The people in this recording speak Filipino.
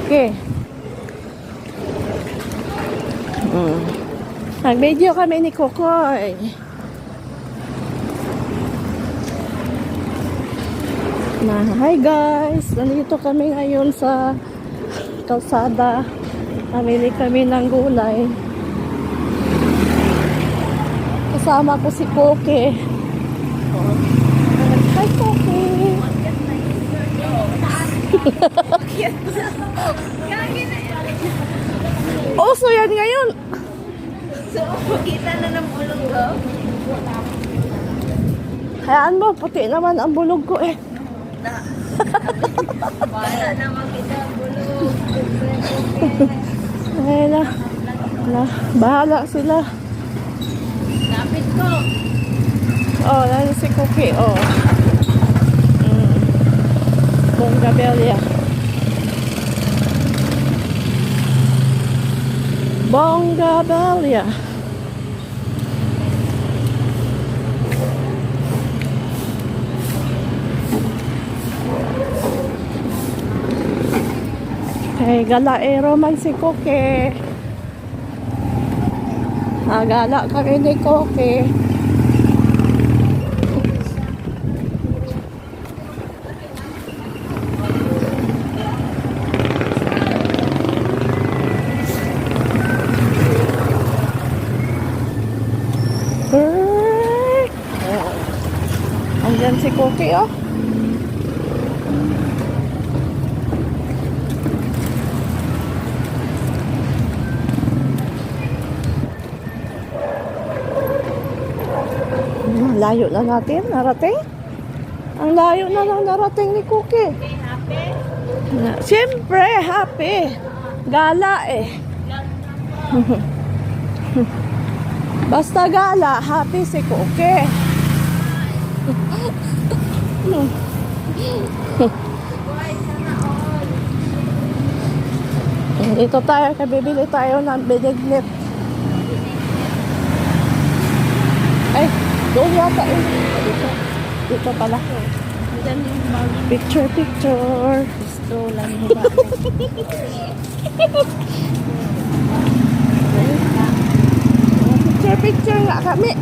Cookie. Nag-video kami ni Kokoy. Hi guys! Nandito kami ngayon sa kalsada. Namili kami ng gulay. Kasama ko si Cookie. Hi Cookie! Oso yan ngayon! So, kita na ng bulog ko. Hayaan mo, puti naman ang bulog ko eh. Wala naman kita ang bulog. Ay na. Bahala sila. Kapit ko. Oh, lalo si Cookie. Oh. Bongabella. Bongabella. Hey, galaero man si Cookie. Gala kami ni Cookie. Andyan si Cookie, oh. Layo na natin, narating. Ang layo na lang narating ni Cookie. Happy? Siyempre, happy. Gala eh. Basta gala, happy si Cookie. Dito tayo, bibili tayo ng binignit. Ay, doon yata eh. Dito pala. Picture. Gusto lang mo ba? Picture nga kami.